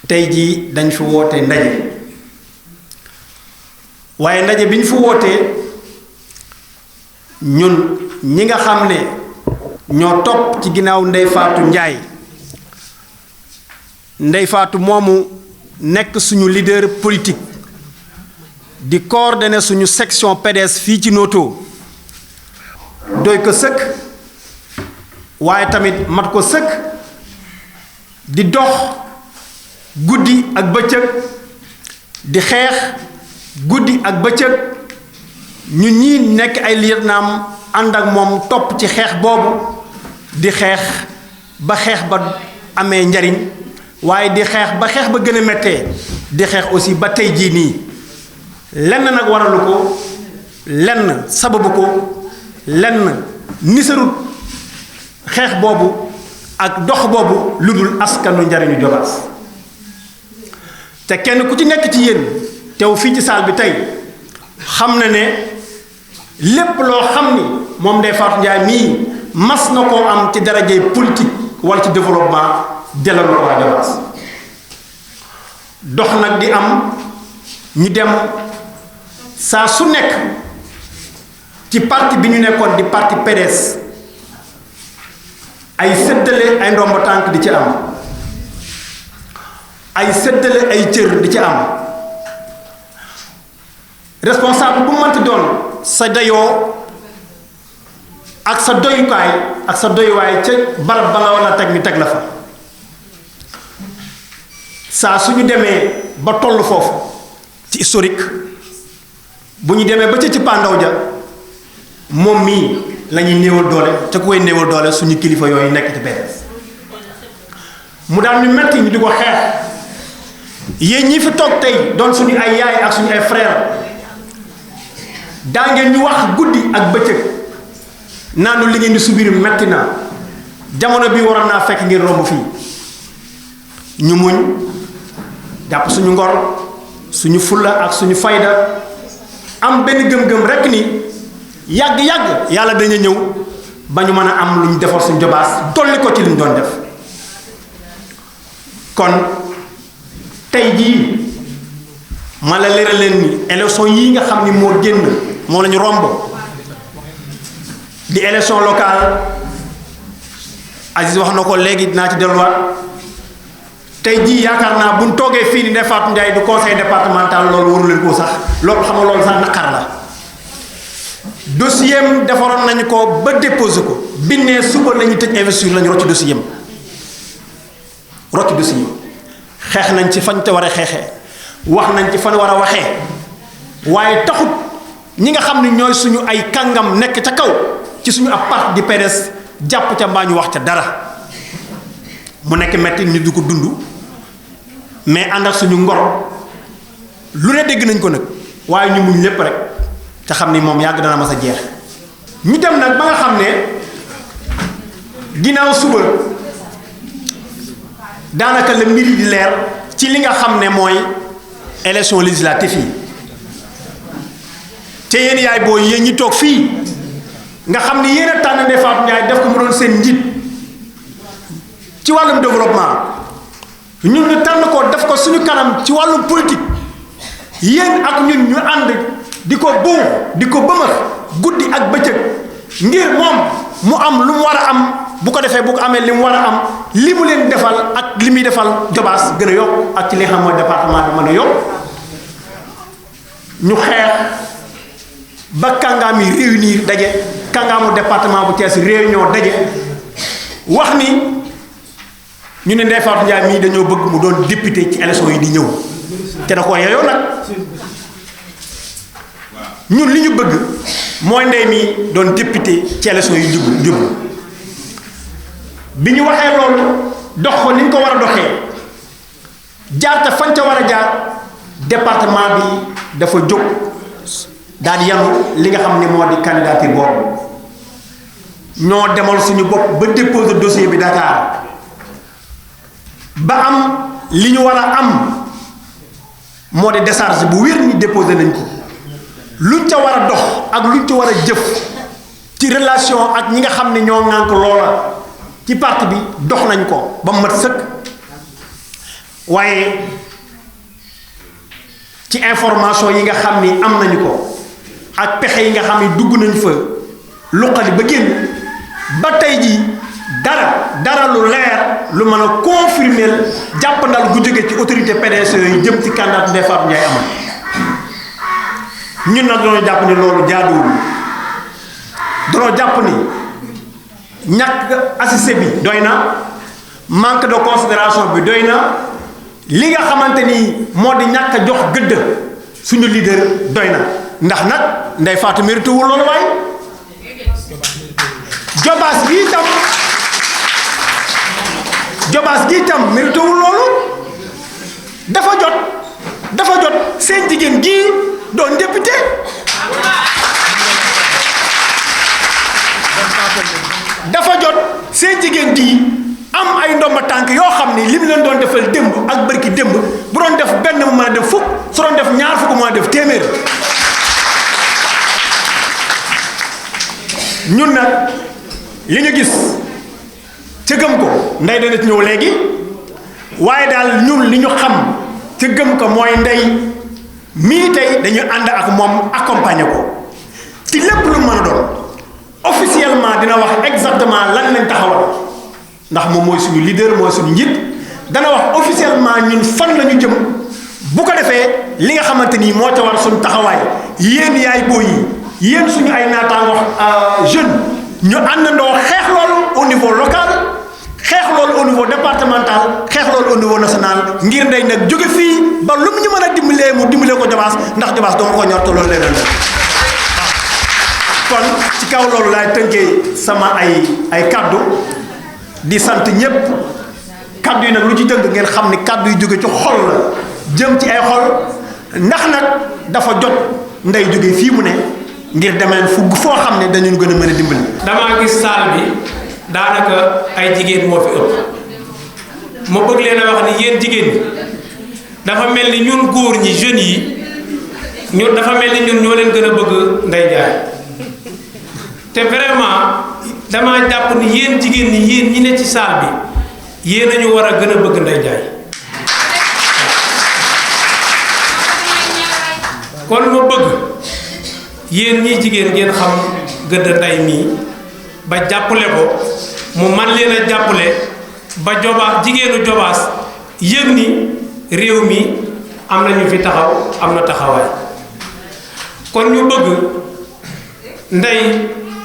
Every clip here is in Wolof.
tey jii dañ fi woote ndaje waaye ndaje bi ñu fi wootee ñun ñi nga xam ne ñoo topp ci ginnaaw Ndeye Fatou Ndiaye Ndeye Fatou moomu nekk suñu leader politique di coordonner suñu section PDS fii ci Noto doy ko sëkk waaye tamit mat ko sëkk di dox guddi ak bëccëg di xeex guddi ak bëccëg ñun ñii nekk ay lieutenant ànd ak moom topp ci xeex boobu di xeex ba amee njariñ waaye di xeex ba gën a méttee di xeex aussi ba tey jii nii lenn nag waralu ko lenn sababu ko lenn nisarut xeex boobu ak dox boobu lu dul askanu njariñu Jobaas te kenn ku ci nekk ci yéen teew fii ci saal bi tey xam na ne lépp loo xam ni moom Ndeye Fatou Ndiaye mii mas na koo am ci darajey politique wala ci développement delloo na ko waa Jobaas dox nag di am ñu dem saa su nekk ci parti bi ñu nekkoon di parti PDS ay séddale ay ndombo tànk di ci am ay séddale ay cër di ci am responsable bu mënti doon sa dayoo ak sa doyukaay ak sa doyuwaay ca barab ba nga war a teg ñu teg la fa saa su ñu demee ba toll foofu ci historique bu ñu demee ba ca ci pàndaw ja moom mii la ñuy néewal doole te ku koy néewal doole suñu kilifa yooyu nekk ci PDS mu daal ñu metti ñu di ko xeex yéen ñi fi toog tey doon suñu ay yaay ak suñu ay frère daa ngeen ñu wax guddi ak bëccëg naanu li ngeen di subir metti na jamono bi waroon naa fekk ngeen romb fii ñu muñ jàpp suñu ngor suñu fulla ak suñu fayda am benn gëm-gëm rekk ni yàgg-yàgg yàlla dañu ñëw ba ñu mën a am lu ñu defal suñu Jobaas dolli ko ci li ñu doon def kon tey jii ma la leeral leen ni élection yii nga xam ni moo génn moo la ñu romb di élection locale Aziz wax na ko léegi dinaa ci delluwaat tey jii yaakaar naa bu ñu toogee fii ni Ndeye Fatou Ndiaye du conseil départemental loolu waru leen koo sax loolu xam nga loolu sax naqar la dossier am defaroon nañu ko ba déposé ko binnee suba la ñuy tëj investiture la ñu rocc dossier am xeex nañ ci fañ te war a xeexee wax nañ ci fan war a waxee waaye taxut ñi nga xam ne ñooy suñu ay kàngam nekk ca kaw ci suñu ab parti di PDS jàpp ca mbaa ñu wax ca dara mu nekk metti ñu du ko dund mais ànd ak suñu ngor lu ne dégg nañ ko nag waaye ñu muñ lépp rek te xam ni moom yàgg dana mas a jeex ñu dem nag ba nga xam ne ginnaaw suba daanaka la mbir yi di leer ci li nga xam ne mooy élection législative yi te yéen yaay booy yéen ñi toog fii nga xam ni yéen a tànn Ndeye Fatou Ndiaye def ko mu doon seen njiit ci wàllum développement ñun ñu tànn ko def ko suñu kanam ci wàllum politique yéen ak ñun ñu ànd di ko buux di ko bëmër guddi ak bëccëg ngir moom mu am lu mu war a am bu ko defee bu ko amee li mu war a am li mu leen defal ak li muy defal Jobaas gën a yokk ak ci li xam mooy département bi mën a yokk ñu xeex ba kàngaam yi réunir daje kàngaamu département bu Thiès réunion daje wax ni ñu ne Ndeye Fatou Ndiaye mii dañoo bëgg mu doon député ci élection yi di ñëw te da ko yeyoo nag ñun li ñu bëgg mooy Ndeye mii doon député ci élection yi jublu bi ñu waxee loolu dox ko ni ñu ko war a doxee jaar te fañ ca war a jaar département bi dafa jóg daal di yanu li nga xam ne moo di candidature boobu ñoo demal suñu bopp ba déposer dossier bi Dakar ba am li ñu war a am moo di décharge bu wér ni déposé nañ ko luñ ca war a dox ak luñ ca war a jëf ci relation ak ñi nga xam ne ñoo ŋànk loola ci parti bi dox nañ ko ba mu mat sëkk waaye ci information yi nga xam ni am nañu ko ak pexe yi nga xam ni dugg nañu fa luqali ba génn ba tey ji dara lu leer lu mën a confirmer jàppandal gu jóge ci autorité PDS yooyu jëm ci candidat Ndeye Fatou Ndiaye amal ñun nag dañoo jàpp ni loolu jaaduwul dañoo jàpp ni ñàkk assisté bi doy na manque de considération bi doy na li nga xamante ni moo di ñàkk a jox gëdd suñu leader doy na ndax nag Ndeye Fatou mérité wul loolu waaye Jobaas gi itam mérité wul loolu dafa jot seen jigéen gii doon député dafa jot seen jigéen gii am ay ndomba tànk yoo xam ni li mu leen doon defal démb ak bërki démb bu doon def benn mu mën a def fukk su doon def ñaar fukk mën a def téeméer ñun nag li ñu gis ca gëm ko ndey dana ci ñëw léegi waaye daal ñun li ñu xam ca gëm ko mooy ndey mii tey dañu ànd ak moom accompagner ko ci lépp lu mën a doon officiellement dina wax exactement lan lañ taxawal ndax moom mooy suñu leader mooy suñu njiit dana wax officiellement ñun fan la ñu jëm bu ko defee li nga xamante ni moo ca war suñu taxawaay yéen yaay booy yi yéen suñu ay naataango jeune ñu àndandoo xeex loolu au niveau local xeex loolu au niveau départemental xeex loolu au niveau national ngir ndey nag jóge fii ba lu mu ñu mën a dimbalee mu dimbalee ko Jobaas ndax Jobaas doo ko ñor te loolu leneen la kon ci kaw loolu laay tënkee sama ay kaddu di sant ñépp kaddu yi nag lu ci dëng ngeen xam ni kaddu yu jóge ci xol la jëm ci ay xol ndax nag dafa jot ndey jóge fii mu ne ngir demeen fu foo xam ne dañu gën a mën a dimbali. damaa gis saal bi daanaka ay jigéen moo fi ëpp ma bëgg leen a wax ni yéen jigéen ñi dafa mel ni ñun góor ñi jeunes yi ñun dafa mel ni ñun ñoo leen gën a bëgg Ndeye Ndiaye te vraiment damaa jàpp ni yéen jigéen ñi yéen ñi ne ci saal bi yéen a ñu war a gën a bëgg Ndeye Ndiaye kon ma bëgg yéen ñii jigéen ngeen xam gëdd Ndeye mii ba jàppale ko mu man leen a jàppale ba jigéenu Jobaas yëg ni réew mi am na ñu fi taxaw am na taxawaay kon ñu bëgg Ndeye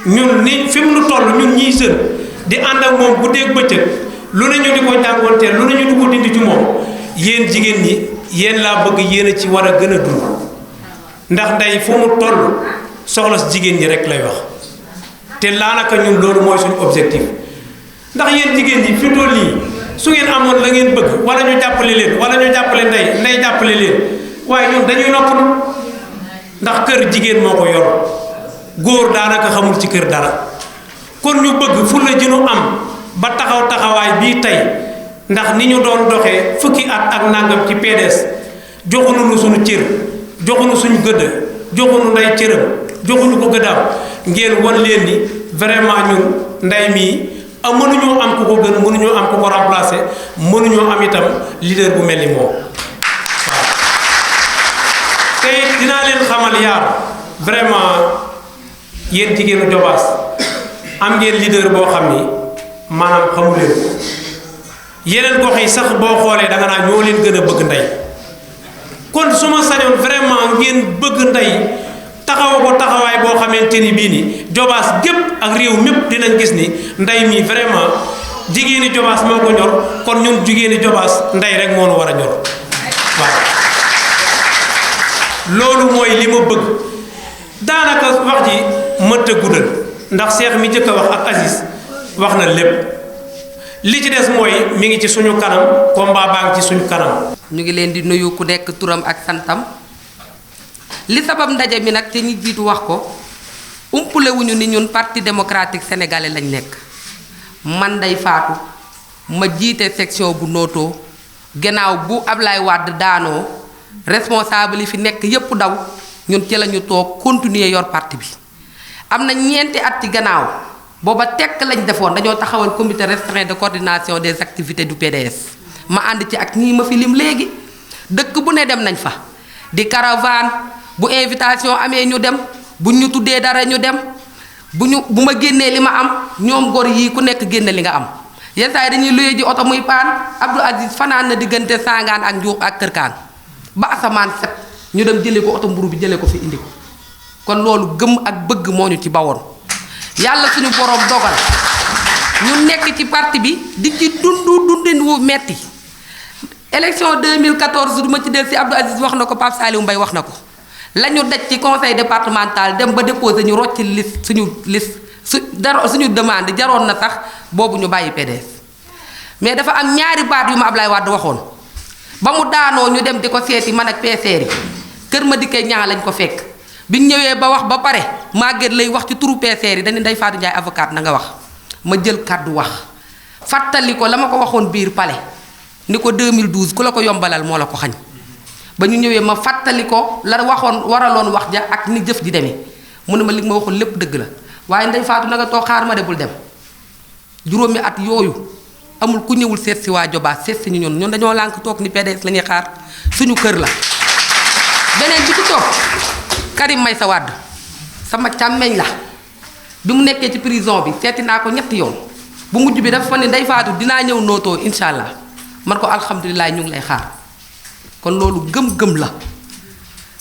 ñun ni fi mu nu toll ñun ñiy sën di ànd ak moom guddeeg bëccëg lu ne ñu di ko jàngoonteel lu ne ñu di ko dindi ci moom yéen jigéen ñi yéen laa bëgg yéen a ci war a gën a dund ndax Ndeye fu mu toll soxla si jigéen ñi rek lay wax te laanaka ñun loolu mooy suñu objectif ndax yéen jigéen ñi fi toll nii su ngeen amoon la ngeen bëgg wala ñu jàppale leen wala ñu jàppale Ndeye jàppale leen waaye ñun dañuy noppalu ndax kër jigéen moo ko yor góor daanaka xamul ci kër dara kon ñu bëgg fu la jënu am ba taxawaay bii tey ndax ni ñu doon doxee fukki at ak nangam ci PDS joxuñu nu suñu cër joxuñu suñu gëdd joxuñu Ndeye cëram joxuñu ko gëddaam ngeen wan leen ni vraiment ñun Ndeye mii mënuñoo am ku ko gën mënuñoo am ku ko remplacer mënuñoo am itam leader bu mel ni moom waaw te dinaa leen xamal yaar vraiment yéen jigéenu Jobaas am ngeen leader boo xam ni maanaam xamu leen yeneen gox yi sax boo xoolee da nga naa ñoo leen gën a bëgg Ndeye kon su ma sañoon vraiment ngeen bëgg Ndeye taxaw ko taxawaay boo xamante ni bii ni Jobaas gépp ak réew mépp dinañ gis ni Ndeye mii vraiment jigéeni Jobaas moo ko ñor kon ñun jigéeni Jobaas Ndeye rek moo nu war a ñor waaw loolu mooy li ma bëgg daanaka wax ji mënta guddal ndax Cheikh mi jëkk a wax ak Aziz wax na lépp li ci des mooy mi ngi ci suñu kanam combat baa ngi ci suñu kanam. ñu ngi leen di nuyu ku nekk turam ak santam li sabab ndaje mi nag te ñi jiitu wax ko umpule wuñu ni ñun parti démocratique sénégalais lañ nekk man Ndeye Fatou ma jiite section bu Noto gannaaw bu Ablaye Wade daanoo responsable yi fi nekk yépp daw ñun ci la ñu toog continuer yor parti bi am na ñeenti at ci gannaaw booba tekk lañ defoon dañoo taxawal comité restreint de coordination des activités du PDS ma ànd ci ak ñii ma fi lim léegi dëkk bu ne dem nañ fa di caravane bu invitation amee ñu dem bu ñu tuddee dara ñu dem bu ma génnee li ma am ñoom gor yii ku nekk génne li nga am yenn saa yi dañuy luye ji oto muy paan Abdou Aziz fanaan na diggante Sangaan ak Njuux ak Kër Kaan ba asamaan set ñu dem jëlee ko oto mburu bi jëlee ko fi indi ko kon loolu gëm ak bëgg moo ñu ci bawoon yàlla suñu borom dogal ñu nekk ci parti bi di ci dundin wu metti élection 2014 du ma ci del si Abdou Aziz wax na ko Pape Saliou Mbaye wax na ko la ñu daj ci conseil départemental dem ba déposer ñu rocc liste suñu demande jaroon na sax boobu ñu bàyyi PDS mais dafa am ñaari baat yu ma Ablaye Wade waxoon ba mu daanoo ñu dem di ko seeti man ak PCR yi kër ma dikkee ñaa lañ ko fekk biñ ñëwee ba wax ba pare Maguette lay wax ci turu PCR yi dañu Ndeye Fatou Ndiaye avocate na nga wax ma jël kàddu wax fàttali ko la ma ko waxoon biir palais ni ko 2012 ku la ko yombalal moo la ko xañ ba ñu ñëwee ma fàttali ko la waxoon waraloon wax ja ak ni jëf ji demee mu ne ma li ma waxoon lépp dëgg la waaye Ndeye Fatou na nga toog xaar ma de bul dem juróomi at yooyu amul ku ñëwul seet si waa Jobaas seet si ñu ñun dañoo lànk toog ni PDS la ñuy xaar suñu kër la beneen bi ci toog Karim Meïssa Wade sama càmmeñ la bi mu nekkee ci prison bi seeti naa ko ñetti yoon bu mujj bi dafa fa ne Ndeye Fatou dinaa ñëw nootoo incha allah man ko alhamdulilah ñu ngi lay xaar kon loolu gëm-gëm la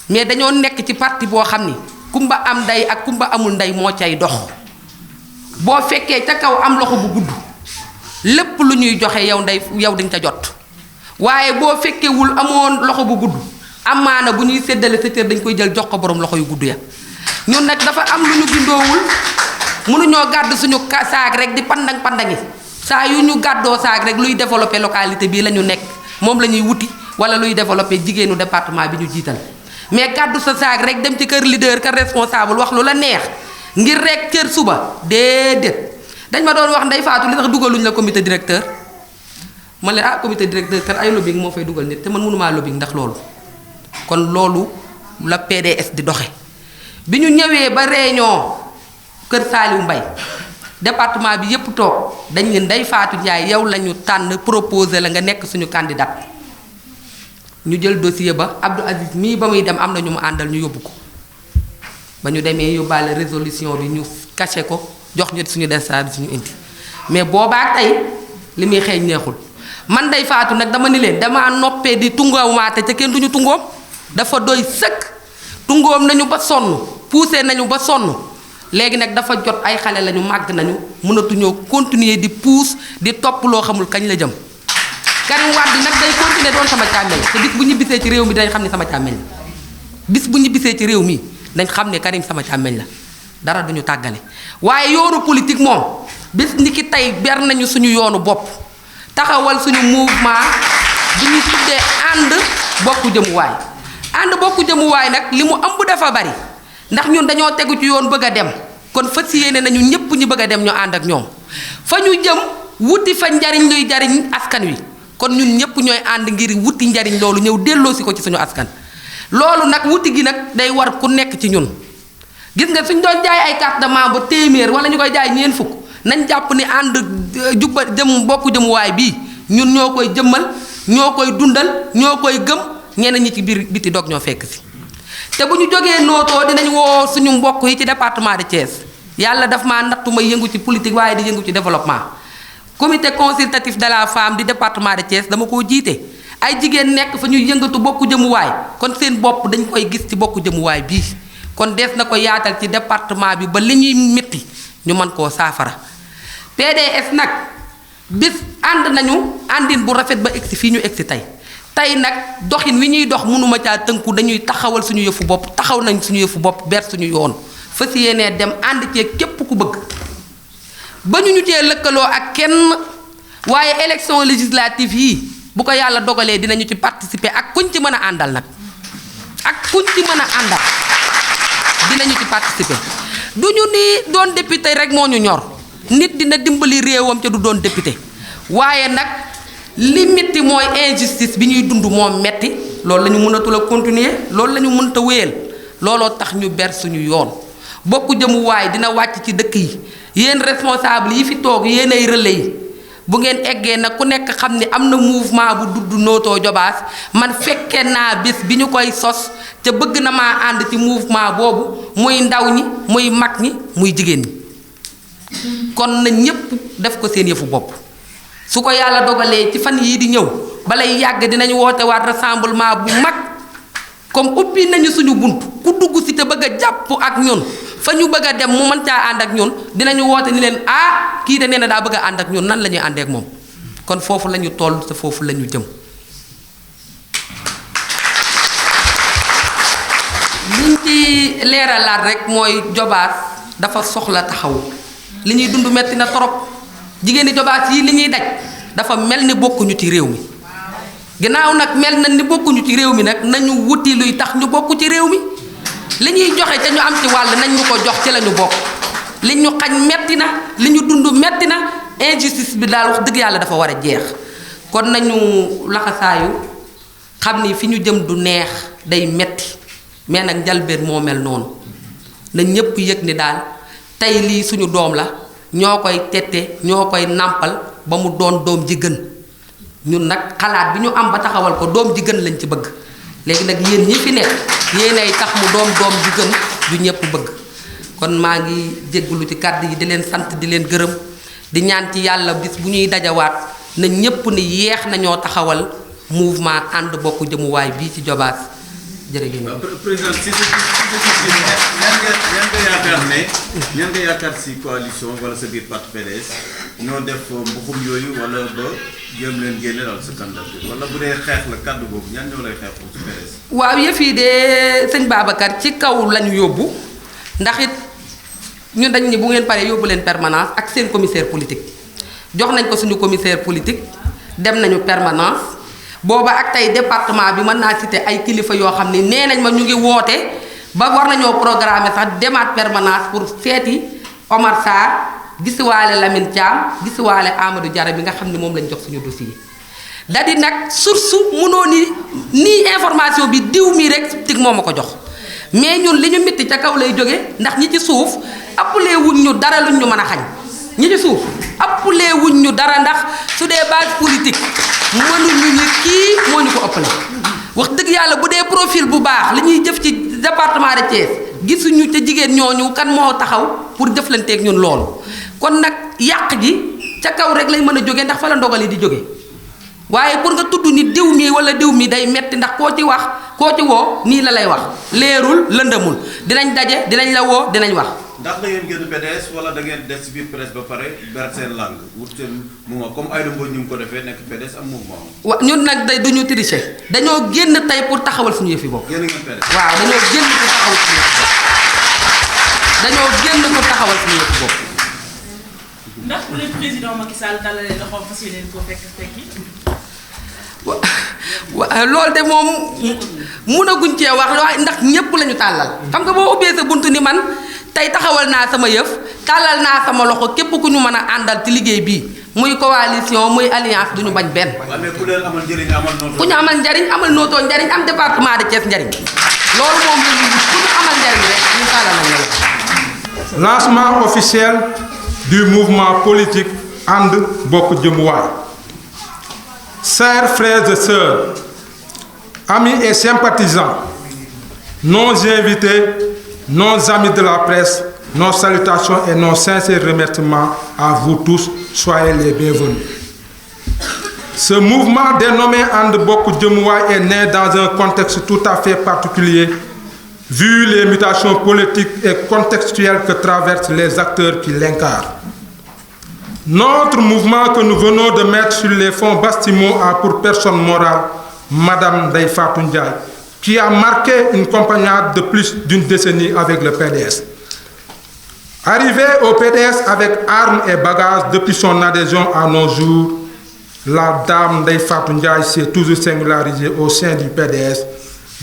mais dañoo nekk ci parti boo xam ni kumba am ndey ak kumba amul ndey moo cay dox boo fekkee ca kaw am loxo bu gudd lépp lu ñuy joxe yow ndey yow dañ ca jot waaye boo fekkewul amoon loxo bu gudd amaana bu ñuy séddale sa cër dañ koy jël jox ko borom loxo yu gudd ya ñun nag dafa am lu ñu bindoowul mënuñoo gàdd suñu saag rek di pandang pandangi saa yu ñu gàddoo saag rek luy développer localité bii la ñu nekk moom la ñuy wuti wala luy développer jigéenu département bi ñu jiital mais gàddu sa saag rek dem ci kër leader kër responsable wax lu la neex ngir rek cër suba déedéet dañ ma doon wax Ndeye Fatou li tax dugaluñ la comité directeur man leen comité directeur kat ay lobbying moo fay dugal nit te man mënumaa lobbying ndax loolu kon loolu la PDS di doxe bi ñu ñëwee ba réunion kër Saliou Mbaye département bi yépp toog dañ leen Ndeye Fatou Ndiaye yow la ñu tànn proposé la nga nekk suñu candidat ñu jël dossier ba Abdou Aziz mii ba muy dem am na ñu mu àndal ñu yóbbu ko ba ñu demee yóbbaale résolution bi ñu caché ko jox ñu suñu destin bi suñu indi mais boobaa tey li muy xeeñ neexul man Ndeye Fatou nag dama ni leen damaa noppee di tungoomaate ca kenn duñu tungoom dafa doy sëkk tungoom nañu ba sonn poussé nañu ba sonn léegi nag dafa jot ay xale lañu màgg nañu mënatuñoo continuer di pousse di topp loo xamul kañ la jëm Karim Wade nag day continuer doon sama càmmeñ te bis bu ñu bisee ci réew mi dañ xam ne sama càmmeñ la bis bu ñu bisee ci réew mi dañ xam ne Karim sama càmmeñ la dara duñu tàggale waaye yoonu politique moom bis ni ki tey ber nañu suñu yoonu bopp taxawal suñu mouvement bi ñu tuddee ànd bokku jëmuwaay ànd bokku jëmuwaay nag li mu ëmb dafa bari ndax ñun dañoo tegu ci yoon bëgg a dem kon fas yéene nañu ñépp ñu bëgg a dem ñu ànd ak ñoom fa ñu jëm wuti fa njariñ luy jariñ askan wi kon ñun ñépp ñooy ànd ngir wuti njariñ loolu ñëw delloosi ko ci suñu askan loolu nag wuti gi nag day war ku nekk ci ñun gis nga suñ doon jaay ay carte de membre téeméer wala ñu koy jaay ñeent fukk nañ jàpp ni ànd jubba jëm bokku jëmuwaay bii ñun ñoo koy jëmmal ñoo koy dundal ñoo koy gëm ñeneen ñi ci biir biti dog ñoo fekk si te bu ñu jógee nootoo dinañ woo suñu mbokk yi ci département de Thiès yàlla daf maa nattu may yëngu ci politique waaye di yëngu ci développement comité consultatif de la femme di département de Thiès dama koo jiite ay jigéen nekk fa ñuy yëngatu bokku jëmuwaay kon seen bopp dañ koy gis ci bokku jëmuwaay bii kon dees na ko yaatal ci département bi ba li ñuy métti ñu mën koo saafara PDS nag bis ànd nañu àndin bu rafet ba egsi fii ñu egsi tey nag doxin wi ñuy dox mënuma caa tënku dañuy taxawal suñu yëfu bopp taxaw nañ suñu yëfu bopp ber suñu yoon fas yéenee dem ànd cee képp ku bëgg ba ñu cee lëkkaloo ak kenn waaye élection législative yi bu ko yàlla dogalee dinañu ci participer ak kuñ ci mën a àndal nag ak kuñ ci mën a àndal dinañu ci participer du ñu ni doon député rek moo ñu ñor nit dina dimbali réewam ca du doon député waaye nag li metti mooy injustice bi ñuy dund moo metti loolu la ñu mënatul a continuer loolu la ñu mënta wéyal looloo tax ñu ber suñu yoon bokku jëmuwaay dina wàcc ci dëkk yi yéen responsable yi fi toog yéen ay relais yi bu ngeen eggee nag ku nekk xam ni am na mouvement bu dudd Noto Diobass man fekke naa bis bi ñu koy sos te bëgg na maa ànd ci mouvement boobu muy ndaw ñi muy mag ñi muy jigéen ñi kon na ñépp def ko seen yëfu bopp su ko yàlla dogalee ci fan yii di ñëw balay yàgg dinañu woote waat rassemblement bu mag comme ubbi nañu suñu bunt ku dugg si te bëgg a jàpp ak ñun fa ñu bëgg a dem mu mën caa ànd ak ñun dinañu woote ni leen ah kii de nee na daa bëgg a ànd ak ñun nan la ñuy àndee ak moom kon foofu la ñu toll te foofu la ñu jëm. liñ ci leeralaat rek mooy Diobass dafa soxla taxaw li ñuy dund metti na torop jigéeni Diobass yi li ñuy daj dafa mel ni bokkuñu ci réew mi ginnaaw nag mel na ni bokkuñu ci réew mi nag nañu wuti luy tax ñu bokk ci réew mi. li ñuy joxe ca ñu am ci wàll nañ ñu ko jox ci la ñu bokk li ñu xañ metti na li ñu dund metti na injustice bi daal wax dëgg yàlla dafa war a jeex kon nañu laxasaayu xam ni fi ñu jëm du neex day metti mais nag njalbeen moo mel noonu na ñépp yëg ni daal tey lii suñu doom la ñoo koy tette ñoo koy nàmpal ba mu doon doom ji gën ñun nag xalaat bi ñu am ba taxawal ko doom ji gën lañ ci bëgg léegi nag yéen ñi fi nekk yéenay tax mu doom ju gën ju ñépp bëgg kon maa ngi jéggulu ci kàddu yi di leen sant di leen gërëm di ñaan ci yàlla bis bu ñuy dajawaat na ñépp ni yeex nañoo taxawal mouvement ànd bokk jëmuwaay bii ci Diobass jërëjëf. président si ñan nga yaakaar si coalition wala sa biir parti PDS ñoo def mbuxum yooyu wala ba jéem leen génne daal sa candidature wala bu dee xeex la kàddu boobu ñan ñoo lay xeex pour ci PDS. waaw yëf yi de sëñ Babacar ci kaw lañu yóbbu ndax it ñun dañ ni bu ngeen paree yóbbu leen permanence ak seen commissaire politique jox nañ ko suñu commissaire politique dem nañu permanence booba ak tey département bi mën naa citer ay kilifa yoo xam ni nee nañ ma ñu ngi woote ba war nañoo programmer sax demaat permanence pour seeti Omar Sarr gisiwaale Lamine Thiam gisiwaale Amadou Diarra bi nga xam ne moom lañ jox suñu dossier da di nag source mënoo ni nii information bi diw mii rek tig moo ma ko jox mais ñun li ñu mitti ca kaw lay jóge ndax ñi ci suuf appulee wuñ ñu dara luñ ñu mën a xañ ñi ci suuf appulee wuñ ñu dara ndax su dee base politique mënuñu ni kii moo ñu ko ëppale wax dëgg yàlla bu dee profil bu baax li ñuy jëf ci département de Thiès gisuñu te jigéen ñooñu kan moo taxaw pour jëflanteeg ñun loolu kon nag yàq ji ca kaw rek lay mën a jóge ndax fa la ndogal yi di jóge waaye pour nga tudd ni diw mi wala diw mi day metti ndax koo ci wax koo ci woo nii la lay wax leerul lëndëmul dinañ daje dinañ la woo dinañ wax. ndax da ngeen génn PDS wala da ngeen des ci biir presse ba pare ber seen langue wut seen mouvement comme Aïda Mbodj ñu ngi ko defee nekk PDS am mouvement. ñun nag day duñu tricher dañoo génn tey pour taxawal suñu yëfi bopp. génn ngeen PDS. waaw dañoo génn pour taxawal suñu yëfi bopp dañoo génn pour taxawal suñu yëfi bopp. ndax bu leen président Macky Sall dalalee loxoom fas yéeneen ko fekki. loolu de moom mënaguñ cee wax waaye ndax ñépp lañu tàllal xam nga boo ubbee sa buntu ni man tey taxawal naa sama yëf tàllal naa sama loxo képp ku ñu mën a àndal ci liggéey bii muy coalition muy alliance duñu bañ benn. waaw mais ku leen amal njëriñ amal Noto. ku ñu amal njariñ amal Noto njariñ am département de Thiès njariñ loolu moom la ñu ku ñu amal njariñ rek ñu tàllal nañ la. Lancement officiel du mouvement politique And Bokk Jëmuwaay. Chers frères et sœurs, amis et sympathisants, nos invités, nos amis de la presse, nos salutations et nos sincères remerciements à vous tous. Soyez les bienvenus. Ce mouvement dénommé And Bokk Jëmuwaay est né dans un contexte tout à fait particulier, vu les mutations politiques et contextuelles que traversent les acteurs qui l'incarnent. Notre mouvement que nous venons de mettre sur les fonds Bastimo a pour personne morale Madame Ndeye Fatou Ndiaye, qui a marqué une compagnonnade de plus d'une décennie avec le PDS. Arrivée au PDS avec armes et bagages depuis son adhésion à nos jours, la dame Ndeye Fatou Ndiaye s'est toujours singularisée au sein du PDS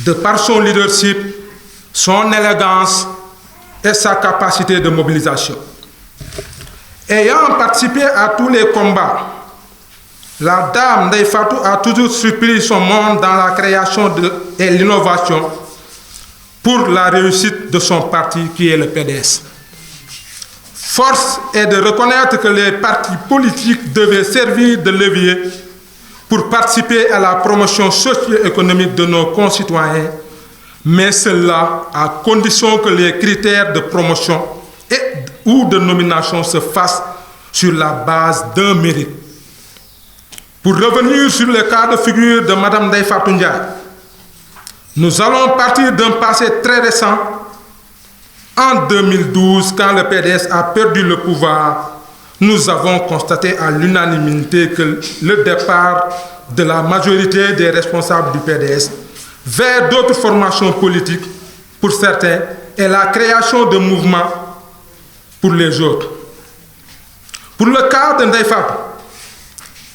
de par son leadership, son élégance et sa capacité de mobilisation. Ayant participé à tous les combats, la dame Ndeye Fatou a toujours surpris son monde dans la création et l'innovation pour la réussite de son parti qui est le PDS. Force est de reconnaître que les partis politiques devaient servir de levier pour participer à la promotion socio-économique de nos concitoyens, mais cela à condition que les critères de promotion ou de nomination se fassent sur la base d'un mérite. Pour revenir sur le cas de figure de Mme Ndeye Fatou Ndiaye, nous allons partir d'un passé très récent. En 2012, quand le PDS a perdu le pouvoir, nous avons constaté à l'unanimité que le départ de la majorité des responsables du PDS vers d'autres formations politiques, pour certains, et la création de mouvements pour les autres. Pour le cas de Ndeye Fatou,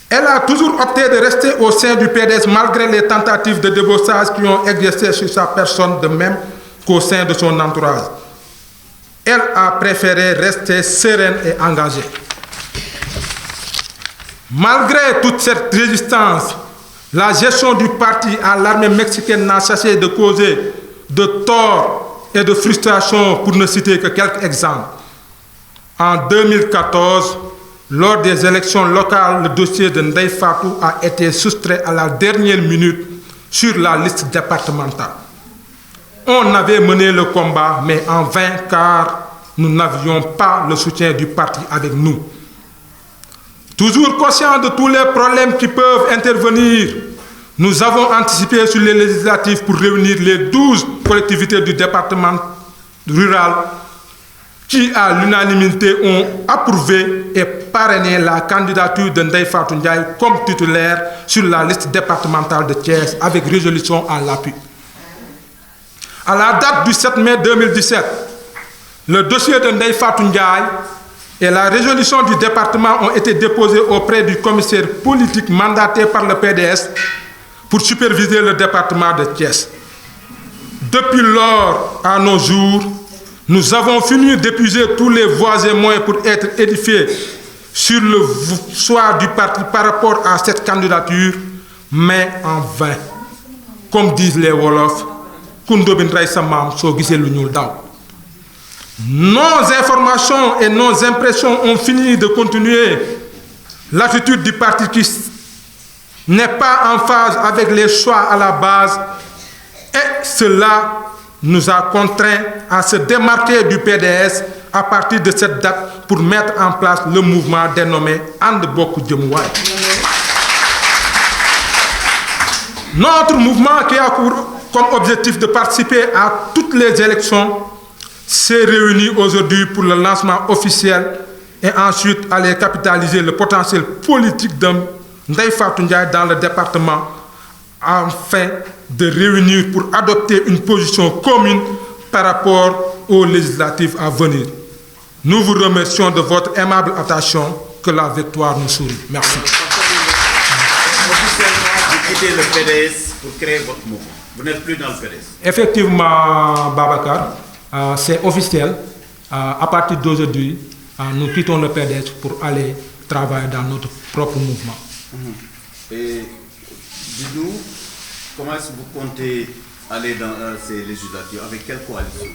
elle a toujours opté de rester au sein du PDS malgré les tentatives de débauchage qui ont exercé sur sa personne, de même qu'au sein de son entourage. Elle a préféré rester sereine et engagée. Malgré toute cette résistance, la gestion du parti à l'armée mexicaine n'a cessé de causer de torts et de frustrations, pour ne citer que quelques exemples. En 2014, lors des élections locales, le dossier de Ndeye Fatou a été soustrait à la dernière minute sur la liste départementale. On avait mené le combat, mais en vain, car nous n'avions pas le soutien du parti avec nous. Toujours conscients de tous les problèmes qui peuvent intervenir, nous avons anticipé sur les législatives pour réunir les 12 collectivités du département rural qui, à l'unanimité, ont approuvé et parrainé la candidature de Ndeye Fatou Ndiaye comme titulaire sur la liste départementale de Thiès avec résolution à l'appui. À la date du 7 mai 2017, le dossier de Ndeye Fatou Ndiaye et la résolution du département ont été déposés auprès du commissaire politique mandaté par le PDS pour superviser le département de Thiès. Depuis lors à nos jours, nous avons fini d'épuiser tous les voies et moyens pour être édifiés sur le choix du parti par rapport à cette candidature, mais en vain. Comme disent les Wolofs, nos informations et nos impressions ont fini de continuer l'attitude du parti qui n'est pas en phase avec les choix à la base, et cela nous a contraints à se démarquer du PDS à partir de cette date pour mettre en place le mouvement dénommé And Bokk Jëm Waay. Notre mouvement, qui a comme objectif de participer à toutes les élections, s'est réuni aujourd'hui pour le lancement officiel et ensuite aller capitaliser le potentiel politique de Ndeye Fatou Ndiaye dans le département afin de réunir pour adopter une position commune par rapport aux législatives à venir. Nous vous remercions de votre aimable attention. Que la victoire nous sourie. Merci. Officiellement, vous quittez le PDS pour créer votre mouvement. Vous n'êtes plus dans le PDS. Effectivement, Babacar, c'est officiel. À partir d'aujourd'hui, nous quittons le PDS pour aller travailler dans notre propre mouvement. Et dites-nous, comment est-ce que vous comptez aller dans ces législatives? Avec quelle coalition?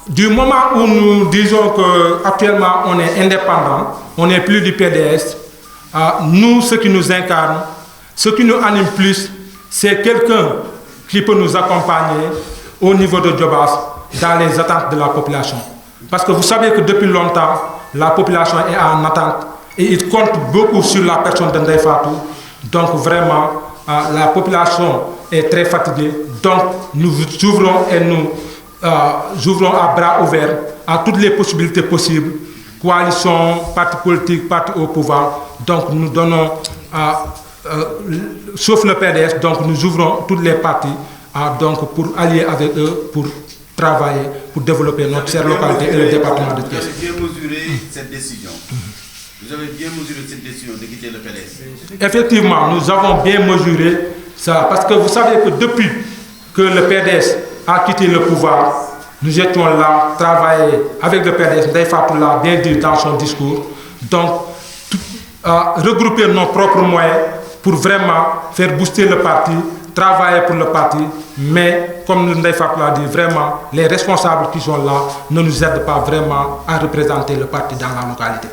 Du moment où nous disons qu'actuellement on est indépendant, on n'est plus du PDS, nous, ce qui nous incarne, ce qui nous anime plus, c'est quelqu'un qui peut nous accompagner au niveau de Djobas dans les attentes de la population. Parce que vous savez que depuis longtemps, la population est en attente et il compte beaucoup sur la personne de Ndeye Fatou. Donc vraiment, la population est très fatiguée. Donc nous ouvrons et nous ouvrons à bras ouverts à toutes les possibilités possibles. Coalition, parti politique, parti au pouvoir. Donc nous donnons, sauf le PDS, donc nous ouvrons toutes les parties donc pour allier avec eux, pour travailler, pour développer notre chère localité et le département de Thiès. Vous avez bien mesuré cette décision. Vous avez bien mesuré cette décision de quitter le PDS. Effectivement, nous avons bien mesuré ça, parce que vous savez que depuis que le PDS a quitté le pouvoir, nous étions là, travailler avec le PDS, Ndeye Fatou l'a bien dit dans son discours, donc regrouper nos propres moyens pour vraiment faire booster le parti, travailler pour le parti, mais comme Ndeye Fatou l'a dit, vraiment, les responsables qui sont là ne nous aident pas vraiment à représenter le parti dans la localité.